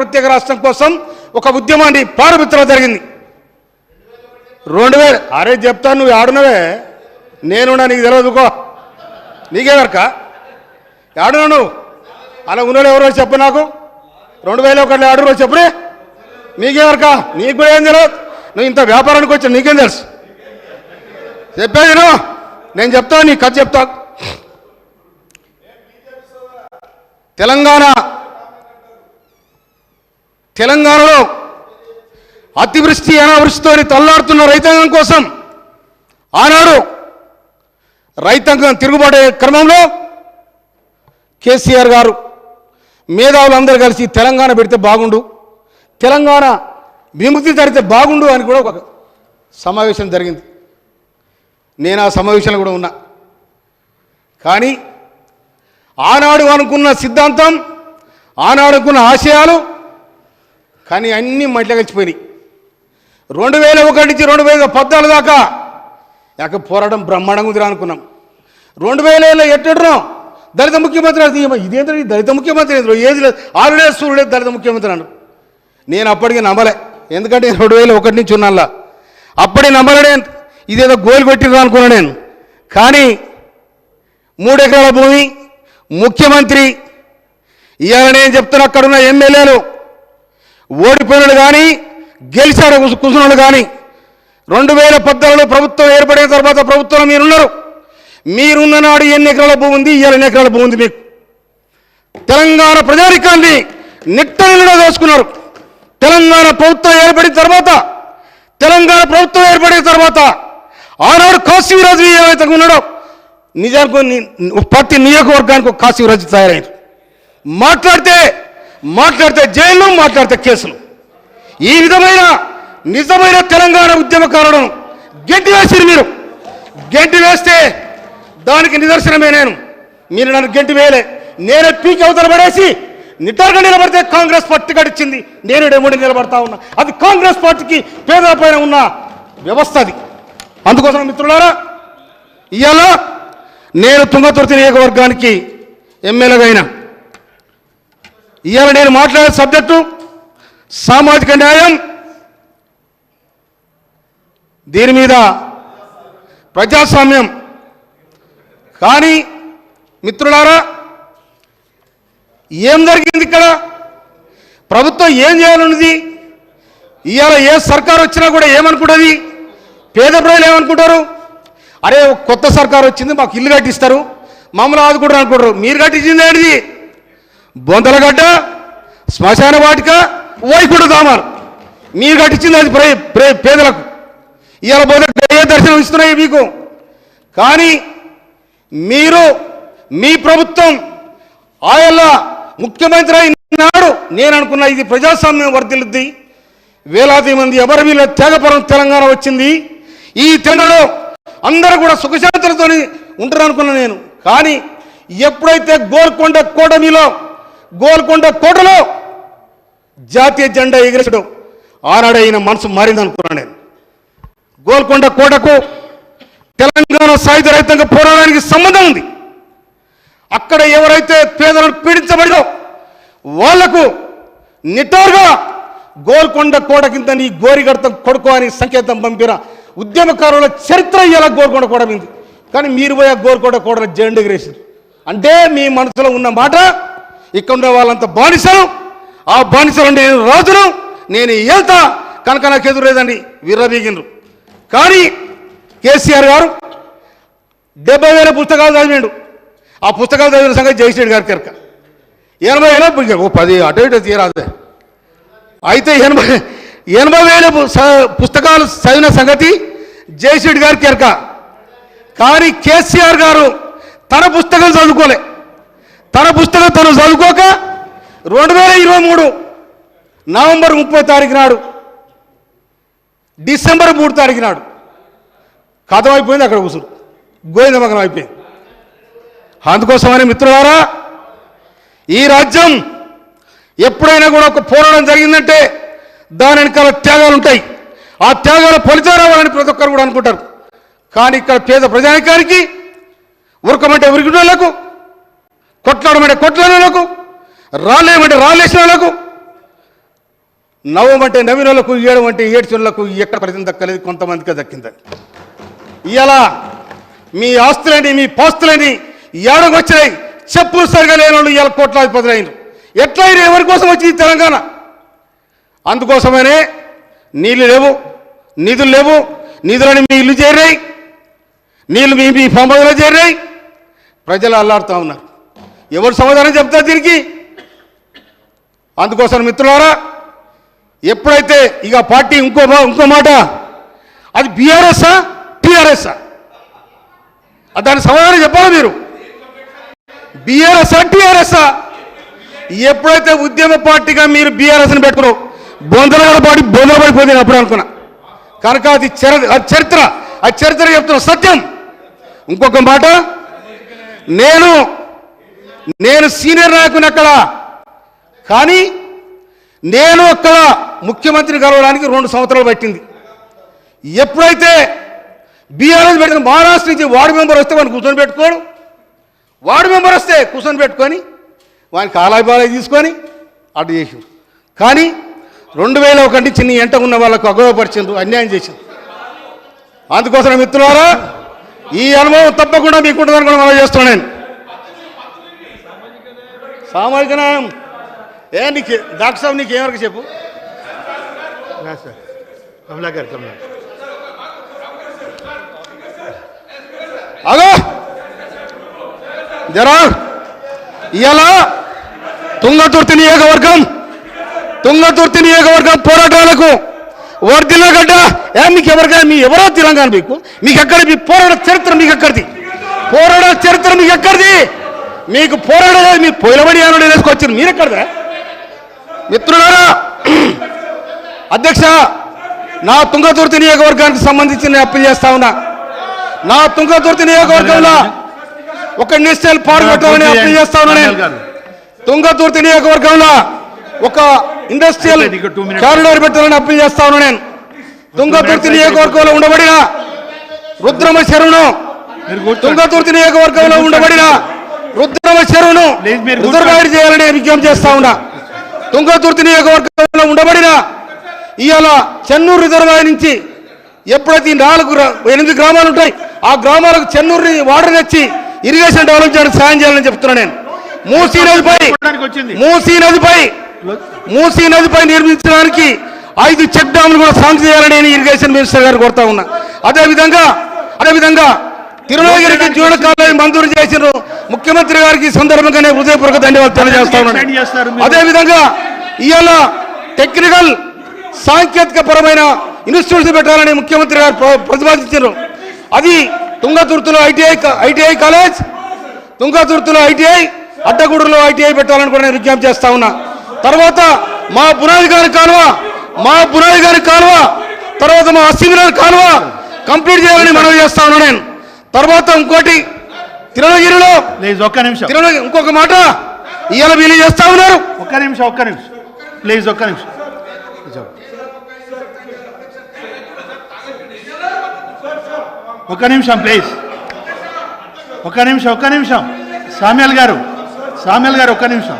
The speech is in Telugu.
ప్రత్యేక రాష్ట్రం కోసం ఒక ఉద్యమాన్ని ప్రారంభించడం జరిగింది. 2000 అరే చెప్తాను, నువ్వు ఆడునవే, నేనున్నా, నీకు తెలియదుకో, నీకే వరక ఆడునా నువ్వు. అలా ఉన్నాడు ఎవరో చెప్పు నాకు. 2001 ఆడు చెప్పుడే, నీకే వరక, నీకు కూడా ఏం తెలియదు. నువ్వు ఇంత వ్యాపారానికి వచ్చా, నీకేం తెలుసు? చెప్పేది నేను చెప్తాను, నీ కథ చెప్తా. తెలంగాణలో అతివృష్టి అనావృష్టితో తల్లాడుతున్న రైతాంగం కోసం ఆనాడు రైతాంగం తిరుగుబాటే క్రమంలో కేసీఆర్ గారు మేధావులందరూ కలిసి తెలంగాణ పెడితే బాగుండు, తెలంగాణ విముక్తి జరిగితే బాగుండు అని కూడా ఒక సమావేశం జరిగింది. నేను ఆ సమావేశంలో కూడా ఉన్నా. కానీ ఆనాడు అనుకున్న సిద్ధాంతం, ఆనాడు అనుకున్న ఆశయాలు కానీ అన్నీ మట్టిలో కలిసిపోయినాయి. 2001 నుంచి 2014 దాకా యాక పోరాటం బ్రహ్మాండంగా ఉందిరా అనుకున్నాం. 2000 ఎట్టడం దళిత ముఖ్యమంత్రి, ఇదేంద్ర దళిత ముఖ్యమంత్రి ఏది లేదు, 6 లేదు సూర్యుడు లేదు, దళిత ముఖ్యమంత్రి అన్నాడు. నేను అప్పటికి నమ్మలే, ఎందుకంటే 2001 నుంచి ఉన్నాలా. అప్పటికి నమ్మలే, ఇదేదో గోలు పెట్టిరా అనుకున్నా నేను. కానీ 3 ఎకరాల భూమి ముఖ్యమంత్రి ఇవాళ నేను చెప్తున్నా, అక్కడున్న ఎమ్మెల్యేలు ఓడిపోయినలు కానీ గెలిచాడు కూర్చున్నాడు కానీ 2014లో ప్రభుత్వం ఏర్పడిన తర్వాత ప్రభుత్వంలో మీరున్నారు. మీరున్న నాడు ఎన్ని ఎకరాల భూమి ఉంది, ఇవాళ ఎన్ని ఎకరాల భూమి ఉంది మీకు? తెలంగాణ ప్రజానికాన్ని నిట్టనిలో దోచుకున్నారు. తెలంగాణ ప్రభుత్వం ఏర్పడిన తర్వాత ఆనాడు కాశీరాజు ఏవైతే ఉన్నాడో నిజానికి ప్రతి నియోజకవర్గానికి కాశీరాజు తయారయ్యారు. మాట్లాడితే జైలు, మాట్లాడితే కేసులు. ఈ విధమైన నిజమైన తెలంగాణ ఉద్యమకారులను గెంటి వేసిరు. మీరు గెంటి వేస్తే దానికి నిదర్శనమే నేను. మీరు నన్ను గెంటి వేయలే, నేనే పీకి అవతల పడేసి నిటారుగా నిలబడితే కాంగ్రెస్ పార్టీ గడిచింది. నేను డెమోడి నిలబడతా ఉన్నా. అది కాంగ్రెస్ పార్టీకి పేదల పైన ఉన్న వ్యవస్థ అది. అందుకోసం మిత్రులారా, ఇవాళ నేను తుంగతుర్తి నియోజకవర్గానికి ఎమ్మెల్యేగా అయినా. ఇవాళ నేను మాట్లాడే సబ్జెక్టు సామాజిక న్యాయం, దీని మీద ప్రజాస్వామ్యం. కానీ మిత్రులారా, ఏం జరిగింది ఇక్కడ? ప్రభుత్వం ఏం చేయాలన్నది ఇవాళ ఏ సర్కారు వచ్చినా కూడా ఏమనుకుంటుంది? పేద ప్రజలు ఏమనుకుంటారు? అరే కొత్త సర్కారు వచ్చింది, మాకు ఇల్లు కట్టిస్తారు, మమ్మల్ని ఆదుకుంటారు అనుకుంటారు. మీరు కట్టించింది ఏంటిది? బొంతలగడ్డ, శ్మశాన వాటిక, వైకుంఠ ధామాలు మీరు కట్టించింది. అది పేదలకు ఇవాళ పోతే దర్శనం ఇస్తున్నాయి మీకు. కానీ మీరు, మీ ప్రభుత్వం ఆయల్ల ముఖ్యమంత్రి అయినాడు నేను అనుకున్నా ఇది ప్రజాస్వామ్యం వర్ధిల్లుద్ది, వేలాది మంది అమరవీరుల త్యాగపరం తెలంగాణ వచ్చింది, ఈ తెలంగాణలో అందరూ కూడా సుఖశాంతులతో ఉంటారు అనుకున్నా నేను. కానీ ఎప్పుడైతే గోల్కొండ కోటలో జాతీయ జెండా ఎగిరేసడం ఆనాడు అయిన మనసు మారింది అనుకున్నాను నేను. గోల్కొండ కోటకు తెలంగాణ సాయుధ రైతాంగ పోరాటానికి సంబంధం ఉంది. అక్కడ ఎవరైతే పేదలను పీడించబడినో వాళ్లకు నిటారుగా గోల్కొండ కోట కింద నీ గోరిగడతం కొడుకో అని సంకేతం పంపిన ఉద్యమకారుల చరిత్ర ఇలా గోల్కొండ కోట మీద. కానీ మీరు పోయి గోల్కొండ కోటలో జెండా ఎగిరేసారు అంటే మీ మనసులో ఉన్న మాట, ఇక్కడ ఉన్న వాళ్ళంతా బానిసలు, ఆ బానిసలు నేను రాజును, నేను వెళ్తా కనుక నాకు ఎదురేదండి విర్రబీగినరు. కానీ కేసీఆర్ గారు 70,000 పుస్తకాలు చదివాడు. ఆ పుస్తకాలు చదివిన సంగతి జయశ్రెడ్డి గారికి ఎరక. 80,000 10 అటు ఇటు తీరాదే. అయితే 80,000 పుస్తకాలు చదివిన సంగతి జయశ్రెడ్డి గారికి ఎరక. కానీ కేసీఆర్ గారు తన పుస్తకం చదువుకోలే. తన పుస్తకం తను చదువుకోక 2023 నవంబర్ 30 తారీఖు నాడు, డిసెంబర్ 3 తారీఖు నాడు కథం అయిపోయింది. అక్కడ కూర్చుని గోవిందమగనం అయిపోయింది. అందుకోసమని మిత్రులారా, ఈ రాజ్యం ఎప్పుడైనా కూడా ఒక పోరాటం జరిగిందంటే దాని వెనకాల త్యాగాలు ఉంటాయి. ఆ త్యాగాల ఫలితం రావాలని ప్రతి ఒక్కరు కూడా అనుకుంటారు. కానీ ఇక్కడ పేద ప్రజానికానికి ఉరకమంటే ఉరికినోళ్లకు, కొట్లాడమంటే కొట్లాడేలకు, రాలేయమంటే రాలేసిన వాళ్ళకు నవ్వమంటే నవ్వినోళ్లకు, ఏడమంటే ఏడ్చినోళ్లకు ఎక్కడ ప్రతి దక్కలేదు, కొంతమందికి దక్కిందని. ఇలా మీ ఆస్తులని, మీ పాస్తులని ఏడకొచ్చినాయి, చెప్పులు సరిగా లేని వాళ్ళు ఇవాళ కోట్లాధిపతులు అయినారు. ఎట్లా అయినా ఎవరి కోసం వచ్చింది తెలంగాణ? అందుకోసమనే నీళ్ళు లేవు, నిధులు లేవు, నిధులని మీ ఇల్లు చేరాయి, నీళ్ళు మీ పంపదలో చేరాయి, ప్రజలు అల్లాడుతూ ఉన్నారు. ఎవరు సమాధానం చెప్తారు దీనికి? అందుకోసం మిత్రులారా, ఎప్పుడైతే ఇక పార్టీ ఇంకో మాట, అది బీఆర్ఎస్ఆ టీఆర్ఎస్ఆ, దాని సమాధానం చెప్పాలి మీరు. బీఆర్ఎస్ఆ టీఆర్ఎస్ఆ? ఎప్పుడైతే ఉద్యమ పార్టీగా మీరు బీఆర్ఎస్ని పెట్టుకున్నావు, బొందల పడిపోతుంది అప్పుడు అనుకున్నా. కనుక అది చరిత్ర చెప్తున్న సత్యం. ఇంకొక మాట, నేను సీనియర్ నాయకుని అక్కడ, కానీ నేను అక్కడ ముఖ్యమంత్రిని కలవడానికి 2 సంవత్సరాలు పట్టింది. ఎప్పుడైతే బీఆర్ఎస్ పెట్టిన మహారాష్ట్ర నుంచి వార్డు మెంబర్ వస్తే వాడిని కూర్చొని పెట్టుకోడు, వార్డు మెంబర్ వస్తే కూర్చొని పెట్టుకొని వానికి ఆలాయి తీసుకొని అడ్డు చేసి, కానీ 2001 నుంచి నీ ఎంట ఉన్న వాళ్ళకు అగౌరవపరిచిండ్రు, అన్యాయం చేసింది. అందుకోసం మిత్రులారా, ఈ అనుభవం తప్పకుండా మీకుంటుందని కూడా మనం చేస్తున్నాను. సామాజిక న్యాయం నీకు డాక్టర్ సాబ్ నీకు ఏమరకు చెప్పు. అగో జరా ఇలా తుంగతుర్తి నియోజకవర్గం పోరాటాలకు వర్దిల్లగడ్డ. మీకు ఎవరికైనా ఎవరో తెలంగాణ మీకు ఎక్కడ మీ పోరాట చరిత్ర మీకు ఎక్కడిది? మీకు పోరాడలేదు, మీ పొలబడి అని వేసుకొచ్చారు, మీరు ఎక్కడదా? మిత్రులారా, అధ్యక్ష, నా తుంగతుర్తి నియోజకవర్గానికి సంబంధించి నేను అప్పీల్ చేస్తా ఉన్నా. నా తుంగతుర్తి నియోజకవర్గంలో ఒక నేషనల్ పార్క్ పెట్టాలని అప్పీల్ చేస్తా ఉన్నా. నేను తుంగతుర్తి నియోజకవర్గంలో ఒక ఇండస్ట్రియల్ కారిడార్ పెట్టాలని అప్పీల్ చేస్తా ఉన్నా. నేను తుంగతుర్తి నియోజకవర్గంలో ఉండబడిన రుద్రమ చెరువును రిజర్వాయర్ చేయాలని విజ్ఞప్తి చేస్తా ఉన్నా. తుంగతుర్తి నియోజకవర్గంలో ఉండబడిన ఇవాళ చెన్నూరు రిజర్వాయర్ నుంచి ఎప్పుడైతే 8 గ్రామాలు ఉంటాయి, ఆ గ్రామాలకు చెన్నూరు వాటర్ తెచ్చి ఇరిగేషన్ డెవలప్ చేయడానికి సాయం చేయాలని చెప్తున్నా. నేను మూసీ నదిపై నిర్మించడానికి 5 చెక్ డ్యాములు కూడా సాంక్షన్ చేయాలని నేను ఇరిగేషన్ మినిస్టర్ గారు కోరుతా ఉన్నా. అదేవిధంగా తిరుమలగిరికి జూడ కాలేజీ మంజూరు చేసిన ముఖ్యమంత్రి గారికి సందర్భంగానే హృదయపూర్వక ధన్యవాదాలు తెలియజేస్తా ఉన్నాను. అదేవిధంగా ఇవాళ టెక్నికల్ సాంకేతిక పరమైన ఇన్స్టిట్యూట్స్ పెట్టాలని ముఖ్యమంత్రి గారు ప్రతిపాదించారు. అది తుంగతుర్తిలో ఐటీఐ కాలేజ్, తుంగతుర్తిలో ఐటీఐ, అడ్డగూడూరులో ఐటీఐ పెట్టాలని కూడా నేను విజ్ఞప్తి చేస్తా ఉన్నా. తర్వాత మా బునాది గారి కాలువ, తర్వాత మా అసిమినార్ కాలువ కంప్లీట్ చేయాలని మనవి చేస్తా ఉన్నా. నేను తర్వాత ఇంకోటి తిరుమలగిరిలో ఇంకొక మాట ఇవాళ వీళ్ళు చేస్తా ఉన్నారు. ఒక్క నిమిషం ప్లీజ్, ఒక్క నిమిషం సామ్యాల్ గారు ఒక్క నిమిషం.